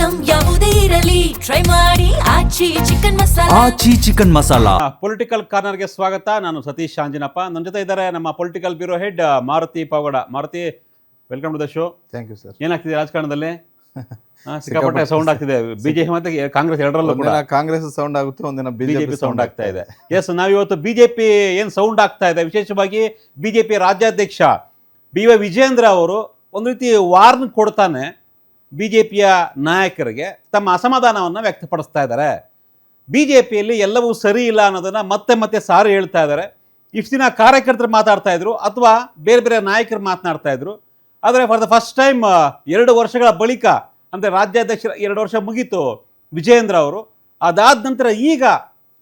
Item ಯಾವುದೇ ಇರಲಿ try ಮಾಡಿ Aachi chicken masala. Aachi chicken masala. Political ಕಾರ್ನರ್ಗೆ ಸ್ವಾಗತ. ನಾನು ಸತೀಶ್ ಶಾಂಜಿನಪ್ಪ. ನನ್ನ ಜೊತೆ ಇದ್ದಾರೆ ನಮ್ಮ political bureau head Maruti Pavagada. Maruti, welcome to the show. Thank you sir. ಏನಾಗ್ತಿದೆ ರಾಜಕಾರಣದಲ್ಲಿ? ಸಿಕ್ಕಾಪಟ್ಟೆ ಸೌಂಡ್ ಆಗ್ತಿದೆ. ಬಿಜೆಪಿ ಮತ್ತೆ ಕಾಂಗ್ರೆಸ್ ಎರಡರಲ್ಲೂ ಕೂಡ. ಕಾಂಗ್ರೆಸ್ ಸೌಂಡ್ ಆಗುತ್ತೆ, ಒಂದಿನ ಬಿಜೆಪಿ ಸೌಂಡ್ ಆಗ್ತಾ ಇದೆ. ಎಸ್, ನಾವಿವತ್ತು ಬಿಜೆಪಿ ಏನ್ ಸೌಂಡ್ ಆಗ್ತಾ ಇದೆ, ವಿಶೇಷವಾಗಿ ಬಿಜೆಪಿ ರಾಜ್ಯಾಧ್ಯಕ್ಷ BY ವಿಜಯೇಂದ್ರ ಅವರು ಒಂದು ರೀತಿ ವಾರ್ನ್ ಕೊಡ್ತಾನೆ ಬಿಜೆಪಿಯ ನಾಯಕರಿಗೆ. ತಮ್ಮ ಅಸಮಾಧಾನವನ್ನು ವ್ಯಕ್ತಪಡಿಸ್ತಾ ಇದ್ದಾರೆ. ಬಿಜೆಪಿಯಲ್ಲಿ ಎಲ್ಲವೂ ಸರಿ ಇಲ್ಲ ಅನ್ನೋದನ್ನ ಮತ್ತೆ ಮತ್ತೆ ಸಾರಿ ಹೇಳ್ತಾ ಇದ್ದಾರೆ. ಇಷ್ಟು ದಿನ ಕಾರ್ಯಕರ್ತರು ಮಾತಾಡ್ತಾ ಇದ್ರು ಅಥವಾ ಬೇರೆ ಬೇರೆ ನಾಯಕರು ಮಾತನಾಡ್ತಾ ಇದ್ರು. ಆದರೆ ಫಾರ್ ದ ಫಸ್ಟ್ ಟೈಮ್ 2 ವರ್ಷಗಳ ಬಳಿಕ, ಅಂದರೆ ರಾಜ್ಯಾಧ್ಯಕ್ಷರ 2 ವರ್ಷ ಮುಗೀತು ವಿಜಯೇಂದ್ರ ಅವರು. ಅದಾದ ನಂತರ ಈಗ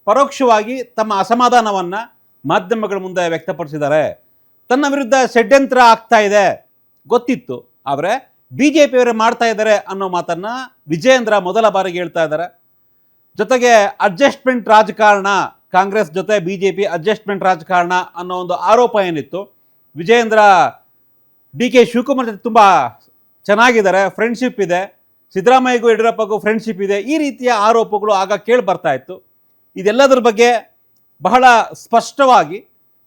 ಪರೋಕ್ಷವಾಗಿ ತಮ್ಮ ಅಸಮಾಧಾನವನ್ನು ಮಾಧ್ಯಮಗಳ ಮುಂದೆ ವ್ಯಕ್ತಪಡಿಸಿದ್ದಾರೆ. ತನ್ನ ವಿರುದ್ಧ ಷಡ್ಯಂತ್ರ ಆಗ್ತಾ ಇದೆ ಗೊತ್ತಿತ್ತು, ಆದರೆ ಬಿಜೆಪಿಯವರೇ ಮಾಡ್ತಾ ಇದ್ದಾರೆ ಅನ್ನೋ ಮಾತನ್ನು ವಿಜಯೇಂದ್ರ ಮೊದಲ ಬಾರಿಗೆ ಹೇಳ್ತಾ ಇದ್ದಾರೆ. ಜೊತೆಗೆ ಅಡ್ಜಸ್ಟ್ಮೆಂಟ್ ರಾಜಕಾರಣ, ಕಾಂಗ್ರೆಸ್ ಜೊತೆ ಬಿಜೆಪಿ ಅಡ್ಜಸ್ಟ್ಮೆಂಟ್ ರಾಜಕಾರಣ ಅನ್ನೋ ಒಂದು ಆರೋಪ ಏನಿತ್ತು, ವಿಜಯೇಂದ್ರ DK ಶಿವಕುಮಾರ್ ಜೊತೆ ತುಂಬ ಚೆನ್ನಾಗಿದ್ದಾರೆ, ಫ್ರೆಂಡ್ಶಿಪ್ ಇದೆ, ಸಿದ್ದರಾಮಯ್ಯಗೂ ಯಡಿಯೂರಪ್ಪಗೂ ಫ್ರೆಂಡ್ಶಿಪ್ ಇದೆ, ಈ ರೀತಿಯ ಆರೋಪಗಳು ಆಗ ಕೇಳಿ ಬರ್ತಾ ಇತ್ತು. ಇದೆಲ್ಲದರ ಬಗ್ಗೆ ಬಹಳ ಸ್ಪಷ್ಟವಾಗಿ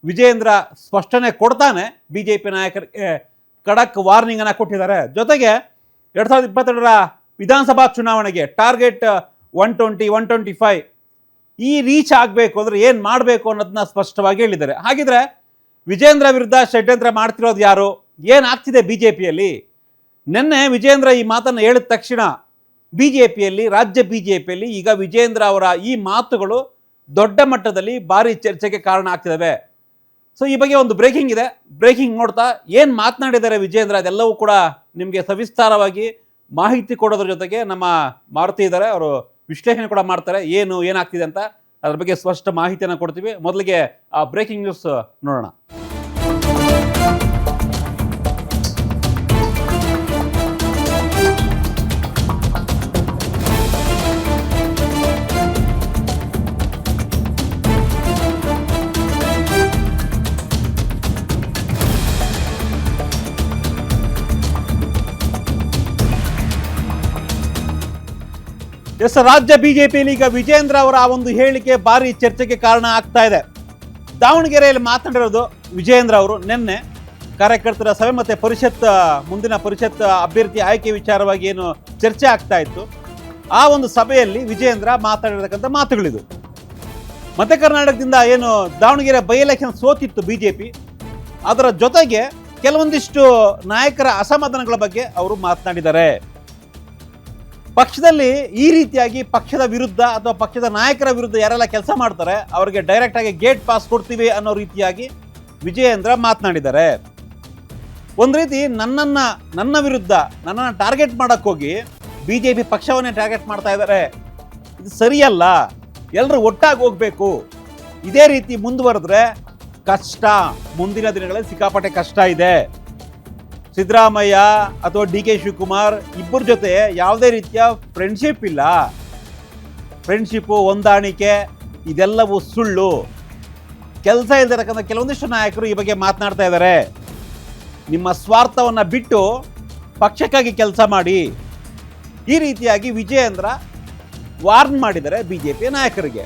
ವಿಜಯೇಂದ್ರ ಸ್ಪಷ್ಟನೆ ಕೊಡ್ತಾನೆ. ಬಿಜೆಪಿ ನಾಯಕರಿಗೆ ಖಡಕ್ ವಾರ್ನಿಂಗನ್ನು ಕೊಟ್ಟಿದ್ದಾರೆ. ಜೊತೆಗೆ 2022ರ ವಿಧಾನಸಭಾ ಚುನಾವಣೆಗೆ ಟಾರ್ಗೆಟ್ 120, 125 ಈ ರೀಚ್ ಆಗಬೇಕು ಅಂದರೆ ಏನು ಮಾಡಬೇಕು ಅನ್ನೋದನ್ನ ಸ್ಪಷ್ಟವಾಗಿ ಹೇಳಿದ್ದಾರೆ. ಹಾಗಿದ್ರೆ ವಿಜಯೇಂದ್ರ ವಿರುದ್ಧ ಷಡ್ಯಂತ್ರ ಮಾಡ್ತಿರೋದು ಯಾರು, ಏನಾಗ್ತಿದೆ ಬಿಜೆಪಿಯಲ್ಲಿ? ನಿನ್ನೆ ವಿಜಯೇಂದ್ರ ಈ ಮಾತನ್ನು ಹೇಳಿದ ತಕ್ಷಣ ಬಿಜೆಪಿಯಲ್ಲಿ, ರಾಜ್ಯ ಬಿಜೆಪಿಯಲ್ಲಿ ಈಗ ವಿಜಯೇಂದ್ರ ಅವರ ಈ ಮಾತುಗಳು ದೊಡ್ಡ ಮಟ್ಟದಲ್ಲಿ ಭಾರಿ ಚರ್ಚೆಗೆ ಕಾರಣ ಆಗ್ತಿದ್ದಾವೆ. ಸೊ ಈ ಬಗ್ಗೆ ಒಂದು ಬ್ರೇಕಿಂಗ್ ಇದೆ. ಬ್ರೇಕಿಂಗ್ ನೋಡ್ತಾ ಏನು ಮಾತನಾಡಿದ್ದಾರೆ ವಿಜಯೇಂದ್ರ, ಅದೆಲ್ಲವೂ ಕೂಡ ನಿಮಗೆ ಸವಿಸ್ತಾರವಾಗಿ ಮಾಹಿತಿ ಕೊಡೋದ್ರ ಜೊತೆಗೆ ನಮ್ಮ ಮಾರುತಿ ಇದ್ದಾರೆ, ಅವರು ವಿಶ್ಲೇಷಣೆ ಕೂಡ ಮಾಡ್ತಾರೆ ಏನಾಗ್ತಿದೆ ಅಂತ. ಅದ್ರ ಬಗ್ಗೆ ಸ್ಪಷ್ಟ ಮಾಹಿತಿಯನ್ನು ಕೊಡ್ತೀವಿ. ಮೊದಲಿಗೆ ಆ ಬ್ರೇಕಿಂಗ್ ನ್ಯೂಸ್ ನೋಡೋಣ. ಎಸ್, ರಾಜ್ಯ ಬಿಜೆಪಿಯಲ್ಲಿ ಈಗ ವಿಜಯೇಂದ್ರ ಅವರ ಆ ಒಂದು ಹೇಳಿಕೆ ಭಾರಿ ಚರ್ಚೆಗೆ ಕಾರಣ ಆಗ್ತಾ ಇದೆ. ದಾವಣಗೆರೆಯಲ್ಲಿ ಮಾತನಾಡಿರೋದು ವಿಜಯೇಂದ್ರ ಅವರು ನಿನ್ನೆ ಕಾರ್ಯಕರ್ತರ ಸಭೆ ಮತ್ತು ಮುಂದಿನ ಪರಿಷತ್ ಅಭ್ಯರ್ಥಿ ಆಯ್ಕೆ ವಿಚಾರವಾಗಿ ಏನು ಚರ್ಚೆ ಆಗ್ತಾ ಇತ್ತು, ಆ ಒಂದು ಸಭೆಯಲ್ಲಿ ವಿಜಯೇಂದ್ರ ಮಾತನಾಡಿರ್ತಕ್ಕಂಥ ಮಾತುಗಳಿದು. ಮಧ್ಯ ಕರ್ನಾಟಕದಿಂದ ಏನು ದಾವಣಗೆರೆ ಬೈ ಎಲೆಕ್ಷನ್ ಸೋತಿತ್ತು ಬಿಜೆಪಿ, ಅದರ ಜೊತೆಗೆ ಕೆಲವೊಂದಿಷ್ಟು ನಾಯಕರ ಅಸಮಾಧಾನಗಳ ಬಗ್ಗೆ ಅವರು ಮಾತನಾಡಿದ್ದಾರೆ. ಪಕ್ಷದಲ್ಲಿ ಈ ರೀತಿಯಾಗಿ ಪಕ್ಷದ ವಿರುದ್ಧ ಅಥವಾ ಪಕ್ಷದ ನಾಯಕರ ವಿರುದ್ಧ ಯಾರೆಲ್ಲ ಕೆಲಸ ಮಾಡ್ತಾರೆ ಅವರಿಗೆ ಡೈರೆಕ್ಟ್ ಆಗಿ ಗೇಟ್ ಪಾಸ್ ಕೊಡ್ತೀವಿ ಅನ್ನೋ ರೀತಿಯಾಗಿ ವಿಜಯೇಂದ್ರ ಮಾತನಾಡಿದ್ದಾರೆ. ಒಂದು ರೀತಿ ನನ್ನ ವಿರುದ್ಧ ನನ್ನನ್ನು ಟಾರ್ಗೆಟ್ ಮಾಡಕ್ ಹೋಗಿ ಬಿಜೆಪಿ ಪಕ್ಷವನ್ನೇ ಟಾರ್ಗೆಟ್ ಮಾಡ್ತಾ ಇದ್ದಾರೆ, ಇದು ಸರಿಯಲ್ಲ, ಎಲ್ಲರೂ ಒಟ್ಟಾಗಿ ಹೋಗ್ಬೇಕು, ಇದೇ ರೀತಿ ಮುಂದುವರೆದ್ರೆ ಕಷ್ಟ, ಮುಂದಿನ ದಿನಗಳಲ್ಲಿ ಸಿಕ್ಕಾಪಟ್ಟೆ ಕಷ್ಟ ಇದೆ. ಸಿದ್ದರಾಮಯ್ಯ ಅಥವಾ DK ಶಿವಕುಮಾರ್ ಇಬ್ಬರ ಜೊತೆ ಯಾವುದೇ ರೀತಿಯ ಫ್ರೆಂಡ್ಶಿಪ್ ಇಲ್ಲ, ಫ್ರೆಂಡ್ಶಿಪ್ಪು ಹೊಂದಾಣಿಕೆ ಇದೆಲ್ಲವೂ ಸುಳ್ಳು. ಕೆಲಸ ಇಲ್ದಿರಕ್ಕಂಥ ಕೆಲವೊಂದಿಷ್ಟು ನಾಯಕರು ಈ ಬಗ್ಗೆ ಮಾತನಾಡ್ತಾ ಇದ್ದಾರೆ. ನಿಮ್ಮ ಸ್ವಾರ್ಥವನ್ನು ಬಿಟ್ಟು ಪಕ್ಷಕ್ಕಾಗಿ ಕೆಲಸ ಮಾಡಿ, ಈ ರೀತಿಯಾಗಿ ವಿಜಯೇಂದ್ರ ವಾರ್ನ್ ಮಾಡಿದ್ದಾರೆ ಬಿಜೆಪಿ ನಾಯಕರಿಗೆ.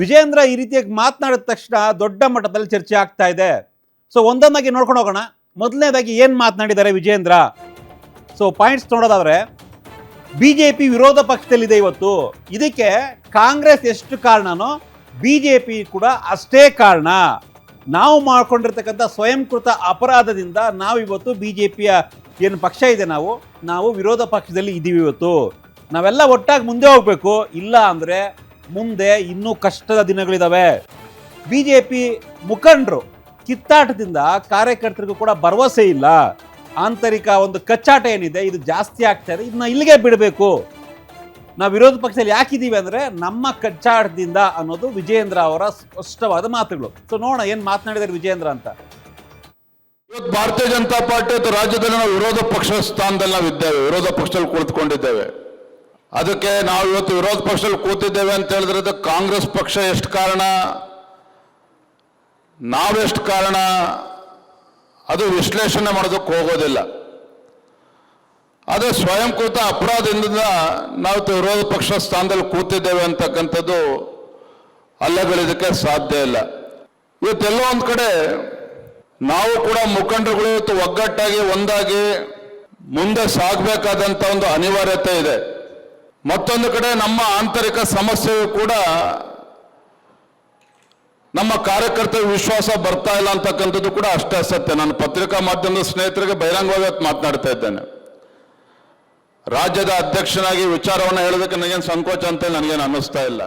ವಿಜಯೇಂದ್ರ ಈ ರೀತಿಯಾಗಿ ಮಾತನಾಡಿದ ತಕ್ಷಣ ದೊಡ್ಡ ಮಟ್ಟದಲ್ಲಿ ಚರ್ಚೆ ಆಗ್ತಾ ಇದೆ. ಸೊ ಒಂದೊಂದಾಗಿ ನೋಡ್ಕೊಂಡು ಹೋಗೋಣ. ಮೊದಲನೇದಾಗಿ ಏನು ಮಾತನಾಡಿದ್ದಾರೆ ವಿಜಯೇಂದ್ರ. ಸೊ ಪಾಯಿಂಟ್ಸ್ ನೋಡೋದಾದ್ರೆ, ಬಿಜೆಪಿ ವಿರೋಧ ಪಕ್ಷದಲ್ಲಿದೆ ಇವತ್ತು, ಇದಕ್ಕೆ ಕಾಂಗ್ರೆಸ್ ಎಷ್ಟು ಕಾರಣನೋ ಬಿಜೆಪಿ ಕೂಡ ಅಷ್ಟೇ ಕಾರಣ. ನಾವು ಮಾಡ್ಕೊಂಡಿರ್ತಕ್ಕಂಥ ಸ್ವಯಂಕೃತ ಅಪರಾಧದಿಂದ ನಾವು ಇವತ್ತು ಬಿಜೆಪಿಯ ಏನು ಪಕ್ಷ ಇದೆ, ನಾವು ವಿರೋಧ ಪಕ್ಷದಲ್ಲಿ ಇದ್ದೀವಿ. ಇವತ್ತು ನಾವೆಲ್ಲ ಒಟ್ಟಾಗಿ ಮುಂದೆ ಹೋಗ್ಬೇಕು, ಇಲ್ಲ ಅಂದರೆ ಮುಂದೆ ಇನ್ನೂ ಕಷ್ಟದ ದಿನಗಳಿದ್ದಾವೆ. ಬಿಜೆಪಿ ಮುಖಂಡರು ಕಿತ್ತಾಟದಿಂದ ಕಾರ್ಯಕರ್ತರಿಗೂ ಕೂಡ ಭರವಸೆ ಇಲ್ಲ, ಆಂತರಿಕ ಒಂದು ಕಚ್ಚಾಟ ಏನಿದೆ ಇದು ಜಾಸ್ತಿ ಆಗ್ತಾ ಇದೆ, ಇದನ್ನ ಇಲ್ಲಿಗೆ ಬಿಡಬೇಕು. ನಾವು ವಿರೋಧ ಪಕ್ಷದಲ್ಲಿ ಯಾಕಿದ್ದೀವಿ ಅಂದರೆ ನಮ್ಮ ಕಚ್ಚಾಟದಿಂದ ಅನ್ನೋದು ವಿಜಯೇಂದ್ರ ಅವರ ಸ್ಪಷ್ಟವಾದ ಮಾತುಗಳು. ಸೊ ನೋಡೋಣ ಏನು ಮಾತನಾಡಿದ್ದಾರೆ ವಿಜಯೇಂದ್ರ ಅಂತ. ಇವತ್ತು ಭಾರತೀಯ ಜನತಾ ಪಾರ್ಟಿ ಮತ್ತು ರಾಜ್ಯದಲ್ಲಿ ನಾವು ವಿರೋಧ ಪಕ್ಷ ಸ್ಥಾನದಲ್ಲಿ ನಾವು ಇದ್ದೇವೆ, ವಿರೋಧ ಪಕ್ಷದಲ್ಲಿ ಕುಳಿತುಕೊಂಡಿದ್ದೇವೆ. ಅದಕ್ಕೆ ನಾವು ಇವತ್ತು ವಿರೋಧ ಪಕ್ಷದಲ್ಲಿ ಕೂತಿದ್ದೇವೆ ಅಂತ ಹೇಳಿದ್ರೆ ಅದು ಕಾಂಗ್ರೆಸ್ ಪಕ್ಷ ಎಷ್ಟು ಕಾರಣ, ನಾವೆಷ್ಟು ಕಾರಣ, ಅದು ವಿಶ್ಲೇಷಣೆ ಮಾಡೋದಕ್ಕೆ ಹೋಗೋದಿಲ್ಲ. ಆದರೆ ಸ್ವಯಂಕೃತ ಅಪರಾಧದಿಂದ ನಾವು ವಿರೋಧ ಪಕ್ಷ ಸ್ಥಾನದಲ್ಲಿ ಕೂತಿದ್ದೇವೆ ಅಂತಕ್ಕಂಥದ್ದು ಅಲ್ಲಗಳಿದಕ್ಕೆ ಸಾಧ್ಯ ಇಲ್ಲ. ಇವತ್ತೆಲ್ಲೋ ಒಂದು ಕಡೆ ನಾವು ಕೂಡ ಮುಖಂಡರುಗಳು ಇವತ್ತು ಒಗ್ಗಟ್ಟಾಗಿ ಒಂದಾಗಿ ಮುಂದೆ ಸಾಗಬೇಕಾದಂಥ ಒಂದು ಅನಿವಾರ್ಯತೆ ಇದೆ. ಮತ್ತೊಂದು ಕಡೆ ನಮ್ಮ ಆಂತರಿಕ ಸಮಸ್ಯೆಯು ಕೂಡ ನಮ್ಮ ಕಾರ್ಯಕರ್ತರ ವಿಶ್ವಾಸ ಬರ್ತಾ ಇಲ್ಲ ಅಂತಕ್ಕಂಥದ್ದು ಕೂಡ ಅಷ್ಟೇ ಸತ್ಯ. ನಾನು ಪತ್ರಿಕಾ ಮಾಧ್ಯಮದ ಸ್ನೇಹಿತರಿಗೆ ಬಹಿರಂಗವಾಗಿ ಮಾತನಾಡ್ತಾ ಇದ್ದೇನೆ. ರಾಜ್ಯದ ಅಧ್ಯಕ್ಷನಾಗಿ ವಿಚಾರವನ್ನು ಹೇಳೋದಕ್ಕೆ ನನಗೇನು ಸಂಕೋಚ ಅಂತ ನನಗೇನು ಅನ್ನಿಸ್ತಾ ಇಲ್ಲ.